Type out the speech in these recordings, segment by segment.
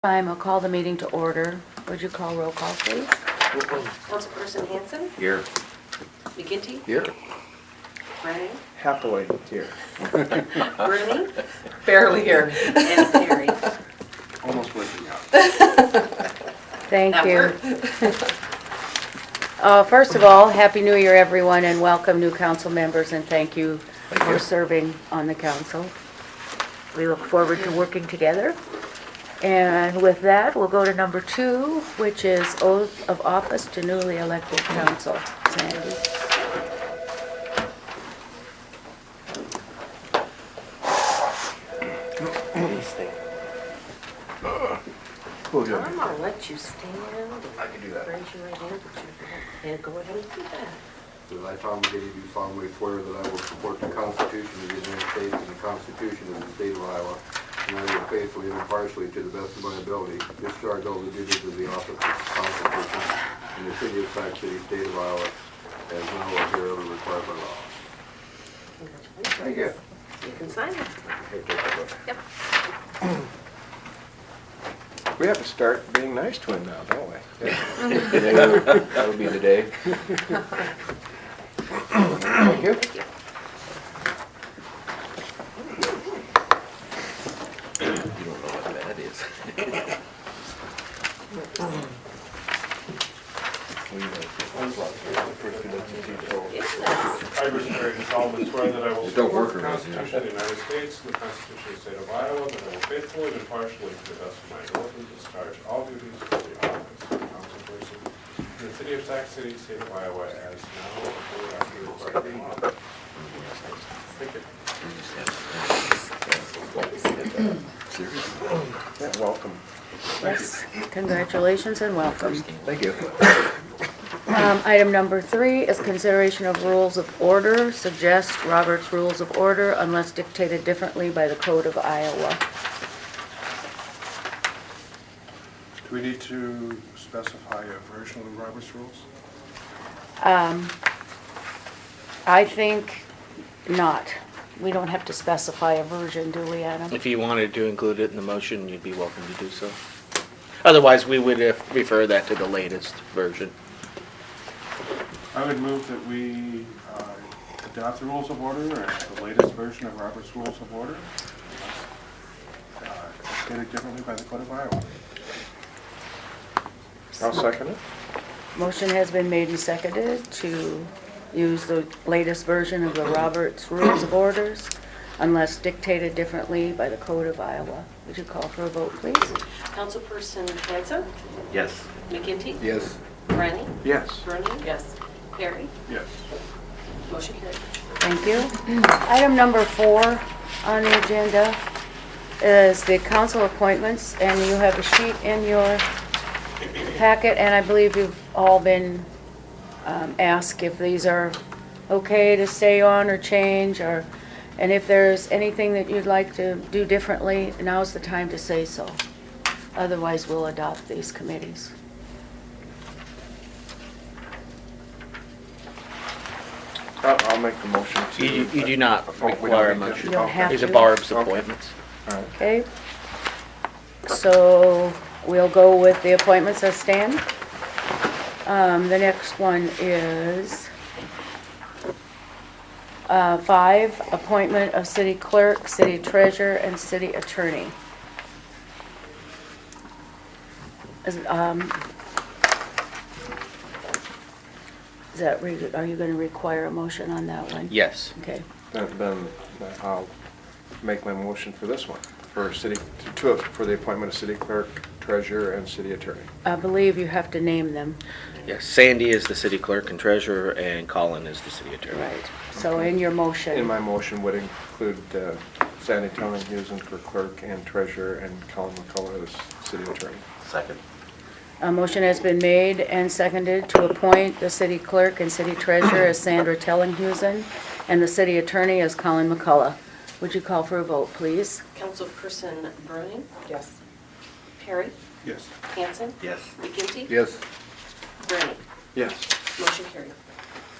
I'll call the meeting to order. Would you call roll call, please? Councilperson Hanson, Here. McGinty, Here. Brennan, Happily here. Rooney, Barely here. and Perry. Almost working out. Thank That you. worked. First of all, Happy New Year, everyone, and welcome new council members, and thank you for serving on the council. We look forward to working together. And with that, we'll go to number 2, which is oath of office to newly elected council. Sandy. I'm gonna let you stand. I can do that. Raise your right hand, put your hand, go ahead and do that. That I, Tom McGinty, do solemnly swear that I will support the Constitution of the United States and the Constitution of the State of Iowa, and I will faithfully and impartially, to the best of my ability, discharge all the duties of the office of Constitution in the city of Sac City, State of Iowa, as now or herever required by law. Congratulations. Thank you. You can sign it. Yep. We have to start being nice to him now, don't we? That would be the day. Thank you. Thank you. You don't know what that is. Yes. I, Bruce Perry, do solemnly swear that I will Don't work support the around here. Constitution of the United States and the Constitution of the State of Iowa, that I will faithfully and impartially, to the best of my ability, discharge all duties of the office of councilperson in the city of Sac City, State of Iowa, as now or hereafter required by law. Thank you. Yeah, welcome. Yes, congratulations and welcome. Thank you. Item number 3 is consideration of rules of order. Suggest Robert's Rules of Order unless dictated differently by the Code of Iowa. Do we need to specify a version of Robert's Rules? I think not. We don't have to specify a version, do we, Adam? If you wanted to include it in the motion, you'd be welcome to do so. Otherwise, we would refer that to the latest version. I would move that we adopt the rules of order and the latest version of Robert's Rules of Order, stated differently by the Code of Iowa. I'll second it. Motion has been made and seconded to use the latest version of the Robert's Rules of Orders unless dictated differently by the Code of Iowa. Would you call for a vote, please? Councilperson Hanson, Yes. McGinty, Yes. Brennan, Yes. Rooney, Yes. Perry, Yes. motion carried. Thank you. Item number 4 on the agenda is the council appointments, and you have a sheet in your packet, and I believe you've all been asked if these are okay to stay on or change, and if there's anything that you'd like to do differently, now's the time to say so. Otherwise, we'll adopt these committees. I'll make the motion to. You do not we require a don't need to. motion. You don't have These to. are Barb's Okay. appointments. All right. Okay? So we'll go with the appointments as stand. The next one is 5, appointment of city clerk, city treasurer, and city attorney. Are you going to require a motion on that one? Yes. Okay. Then I'll make my motion for this one, for for the appointment of city clerk, treasurer, and city attorney. I believe you have to name them. Yes. Sandy is the city clerk and treasurer, and Colin is the city attorney. Right. So in your motion. In my motion would include Sandy Tillman-Husen for clerk and treasurer, and Colin McCullough as city attorney. Second. A motion has been made and seconded to appoint the city clerk and city treasurer as Sandra Tellinghusen and the city attorney as Colin McCullough. Would you call for a vote, please? Councilperson Rooney, Yes. Perry, Yes. Hanson, Yes. McGinty, Yes. Brennan, Yes. motion carried.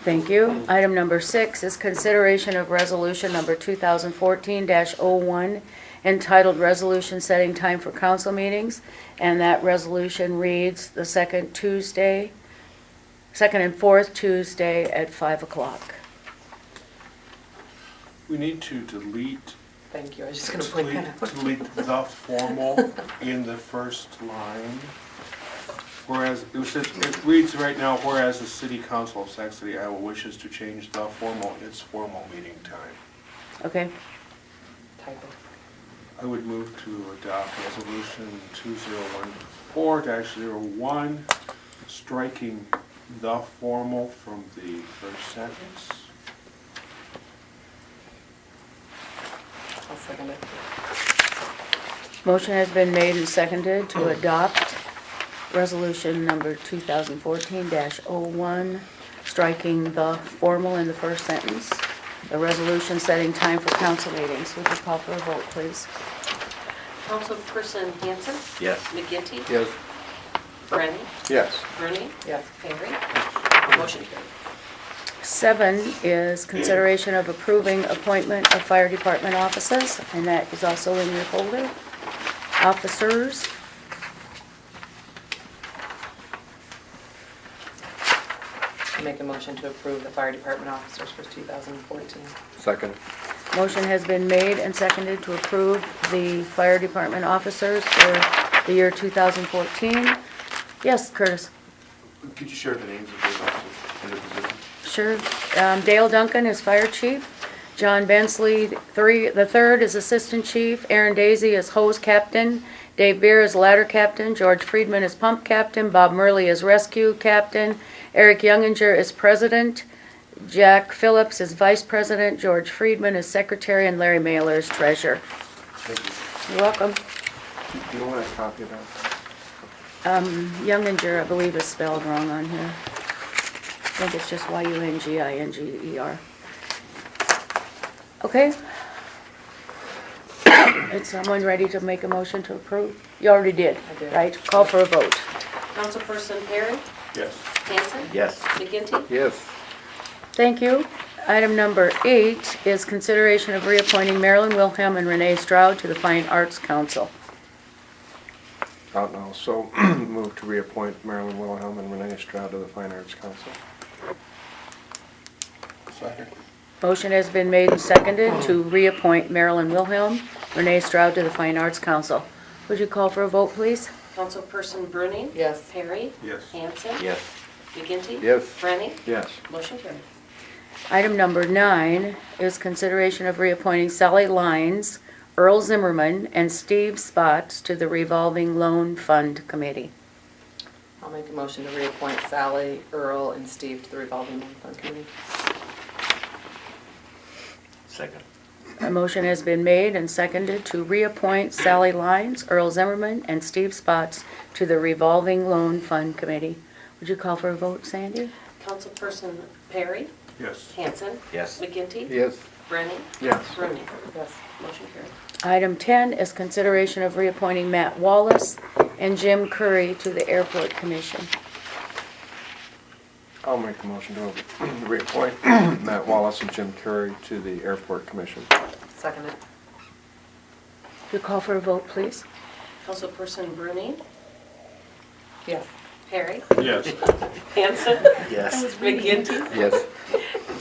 Thank you. Item number 6 is consideration of resolution number 2014-01 entitled Resolution Setting Time for Council Meetings, and that resolution reads the second and fourth Tuesday at 5 o'clock. We need to delete, Thank you, I was just gonna point that out. delete the formal in the first line. Whereas, it reads right now, whereas the City Council of Sac City, Iowa wishes to change the formal, its formal meeting time. Okay? Typo. I would move to adopt resolution 2014-01, striking the formal from the first sentence. I'll second it. Motion has been made and seconded to adopt resolution number 2014-01, striking the formal in the first sentence. The resolution setting time for council meetings. Would you call for a vote, please? Councilperson Hanson? Yes. McGinty? Yes. Brennan? Yes. Rooney? Yes. Perry? Motion carried. 7 is consideration of approving appointment of fire department officers, and that is also in your folder. Officers. Make a motion to approve the fire department officers for 2014. Second. Motion has been made and seconded to approve the fire department officers for the year 2014. Yes, Curtis? Could you share the names of those officers and their positions? Sure. Dale Duncan is fire chief. John Bensley the third is assistant chief. Aaron Daisy is hose captain. Dave Beer is ladder captain. George Friedman is pump captain. Bob Murley is rescue captain. Eric Younginger is president. Jack Phillips is vice president. George Friedman is secretary, and Larry Mailer is treasurer. Thank you. You're welcome. Do you want a copy of that? Younginger, I believe, is spelled wrong on here. I think it's just Younginger. Okay. Is someone ready to make a motion to approve? You already did, I did. right? Call for a vote. Councilperson Perry? Yes. Hanson? Yes. McGinty? Yes. Thank you. Item number 8 is consideration of reappointing Marilyn Wilhelm and Renee Stroud to the Fine Arts Council. Out now. So move to reappoint Marilyn Wilhelm and Renee Stroud to the Fine Arts Council. Second. Motion has been made and seconded to reappoint Marilyn Wilhelm, Renee Stroud to the Fine Arts Council. Would you call for a vote, please? Councilperson Bruning? Yes. Perry? Yes. Hanson? Yes. McGinty? Yes. Brennan? Yes. Motion carried. Item number 9 is consideration of reappointing Sally Lines, Earl Zimmerman, and Steve Spots to the Revolving Loan Fund Committee. I'll make a motion to reappoint Sally, Earl, and Steve to the revolving loan fund committee. Second. A motion has been made and seconded to reappoint Sally Lines, Earl Zimmerman, and Steve Spots to the Revolving Loan Fund Committee. Would you call for a vote, Sandy? Councilperson Perry? Yes. Hanson? Yes. McGinty? Yes. Brennan? Yes. Rooney? Yes. Motion carried. Item 10 is consideration of reappointing Matt Wallace and Jim Curry to the Airport Commission. I'll make the motion to reappoint Matt Wallace and Jim Curry to the Airport Commission. Second it. Would you call for a vote, please? Councilperson Bruning? Yes. Perry? Yes. Hanson? Yes. McGinty? Yes.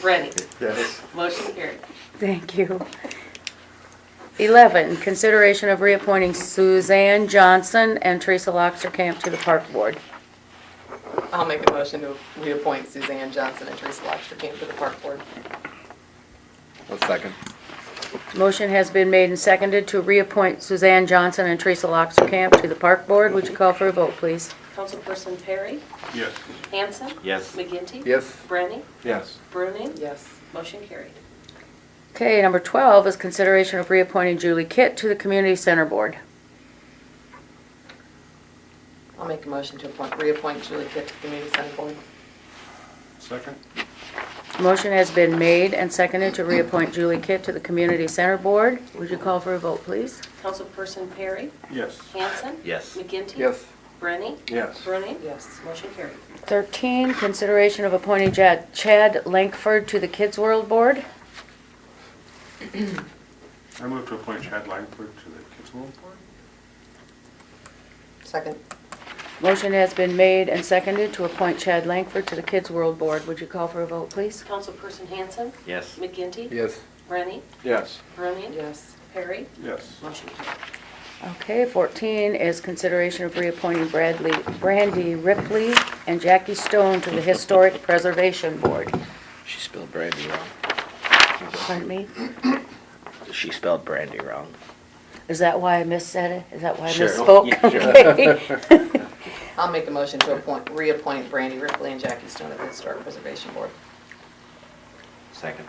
Brennan? Yes. Motion carried. Thank you. 11, consideration of reappointing Suzanne Johnson and Teresa Loxercamp to the Park Board. I'll make a motion to reappoint Suzanne Johnson and Teresa Loxercamp to the park board. A second. Motion has been made and seconded to reappoint Suzanne Johnson and Teresa Loxercamp to the Park Board. Would you call for a vote, please? Councilperson Perry? Yes. Hanson? Yes. McGinty? Yes. Brennan? Yes. Bruning? Yes. Motion carried. Okay, number 12 is consideration of reappointing Julie Kitt to the Community Center Board. I'll make a motion to reappoint Julie Kitt to the community center board. Second. Motion has been made and seconded to reappoint Julie Kitt to the Community Center Board. Would you call for a vote, please? Councilperson Perry? Yes. Hanson? Yes. McGinty? Yes. Brennan? Yes. Bruning? Yes. Motion carried. 13, consideration of appointing Chad Lankford to the Kids World Board. I move to appoint Chad Langford to the Kids World Board. Second. Motion has been made and seconded to appoint Chad Langford to the Kids World Board. Would you call for a vote, please? Councilperson Hanson, Yes. McGinty, Yes. Rennie, Yes. Rooney, Yes. Perry, Yes. motion carried. Okay, 14 is consideration of reappointing Brandy Ripley and Jackie Stone to the Historic Preservation Board. She spelled Brandy wrong. Pardon me? She spelled Brandy wrong. Is that why I missaid it? Is that why I Sure. misspoke? Yeah, sure. Okay. I'll make a motion to reappoint Brandy Ripley and Jackie Stone to the Historic Preservation Board. Second.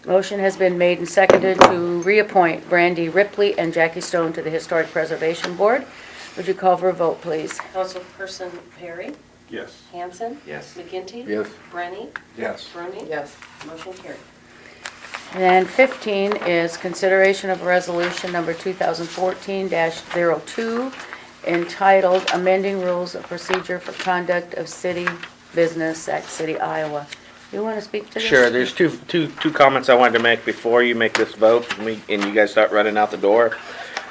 Motion has been made and seconded to reappoint Brandy Ripley and Jackie Stone to the Historic Preservation Board. Would you call for a vote, please? Councilperson Perry, Yes. Hanson, Yes. McGinty, Yes. Rennie, Yes. Rooney, Yes. motion carried. And 15 is consideration of resolution number 2014-02 entitled Amending Rules of Procedure for Conduct of City Business, Sac City, Iowa. You want to speak to this? Sure, there's two comments I wanted to make before you make this vote and you guys start running out the door.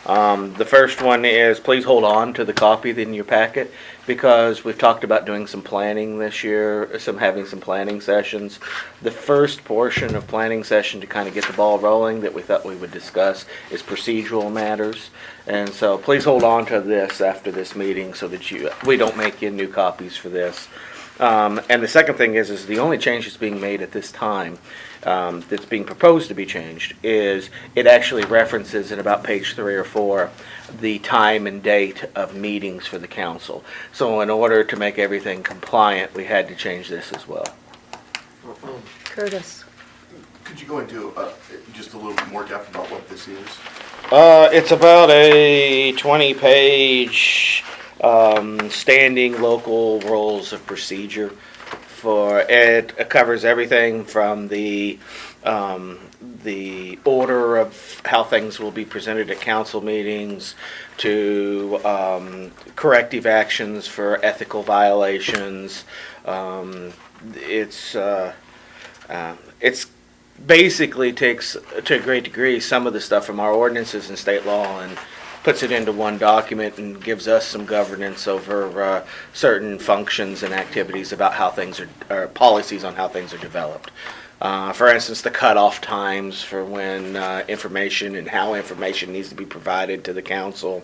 The first one is please hold on to the copy in your packet because we've talked about doing some planning this year, having some planning sessions. The first portion of planning session to kind of get the ball rolling that we thought we would discuss is procedural matters. And so please hold on to this after this meeting so that we don't make you new copies for this. And the second thing is the only change that's being made at this time that's being proposed to be changed is it actually references in about page 3 or 4 the time and date of meetings for the council. So in order to make everything compliant, we had to change this as well. Curtis. Could you go into just a little bit more depth about what this is? It's about a 20-page standing local rules of procedure. It covers everything from the order of how things will be presented at council meetings to corrective actions for ethical violations. It's basically takes to a great degree some of the stuff from our ordinances and state law and puts it into one document and gives us some governance over certain functions and activities about how things or policies on how things are developed. For instance, the cutoff times for when information and how information needs to be provided to the council.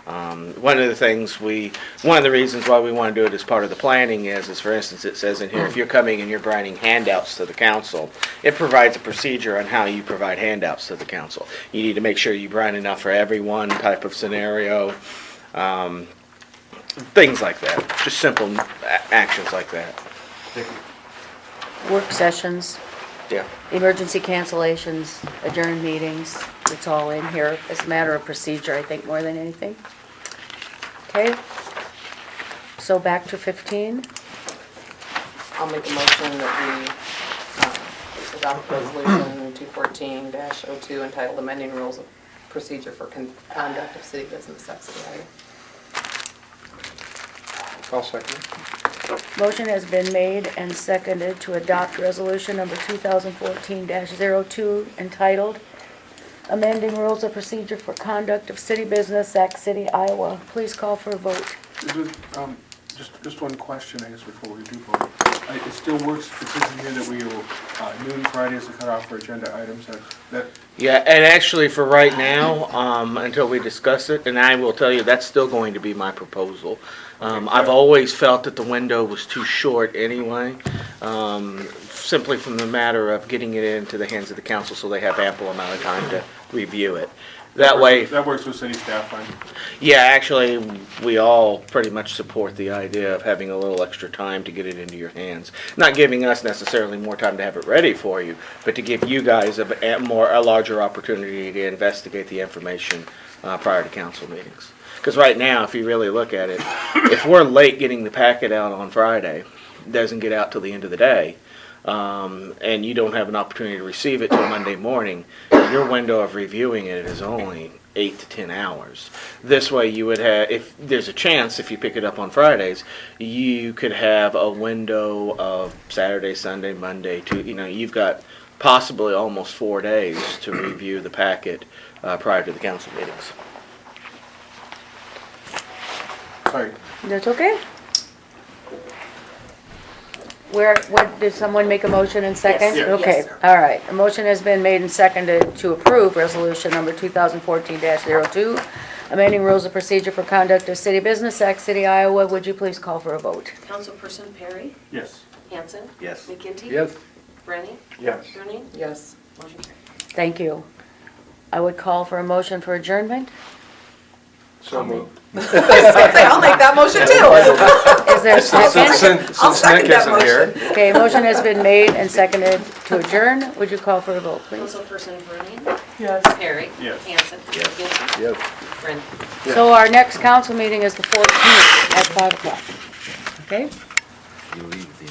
One of the reasons why we want to do it as part of the planning is for instance, it says in here, if you're coming and you're providing handouts to the council, it provides a procedure on how you provide handouts to the council. You need to make sure you provide enough for everyone type of scenario, things like that, just simple actions like that. Work sessions, Yeah. emergency cancellations, adjourned meetings. It's all in here as a matter of procedure, I think, more than anything. Okay? So back to 15. I'll make a motion that we adopt resolution 214-02 entitled Amending Rules of Procedure for Conduct of City Business, Sac City, Iowa. I'll second it. Motion has been made and seconded to adopt resolution number 2014-02 entitled Amending Rules of Procedure for Conduct of City Business, Sac City, Iowa. Please call for a vote. Just one question, I guess, before we do vote. It still works, it says in here that we will, noon Friday is the cutoff for agenda items, Yeah, and actually for right now, until we discuss it, and I will tell you, that's still going to be my proposal. I've always felt that the window was too short anyway, simply from the matter of getting it into the hands of the council so they have ample amount of time to review it. That way, That works with city staff, fine. yeah, actually, we all pretty much support the idea of having a little extra time to get it into your hands. Not giving us necessarily more time to have it ready for you, but to give you guys a larger opportunity to investigate the information prior to council meetings. Because right now, if you really look at it, if we're late getting the packet out on Friday, it doesn't get out till the end of the day, and you don't have an opportunity to receive it till Monday morning, your window of reviewing it is only 8 to 10 hours. This way you would have, if there's a chance, if you pick it up on Fridays, you could have a window of Saturday, Sunday, Monday, you've got possibly almost 4 days to review the packet prior to the council meetings. Sorry. That's okay? Did someone make a motion and second? Yes. Okay, Yes, sir. all right. A motion has been made and seconded to approve resolution number 2014-02, amending rules of procedure for conduct of city business, Sac City, Iowa. Would you please call for a vote? Councilperson Perry? Yes. Hanson? Yes. McGinty? Yes. Brennan? Yes. Rooney? Yes. Motion carried. Thank you. I would call for a motion for adjournment. So moved. I'll make that motion too. Is there a second? I'll Since Nick second that isn't here. motion. Okay, motion has been made and seconded to adjourn. Would you call for a vote, please? Councilperson Rooney? Yes. Perry? Yes. Hanson? McGinty? Yes. Brennan? So our next council meeting is the 14th at 5 o'clock. Okay? You leave the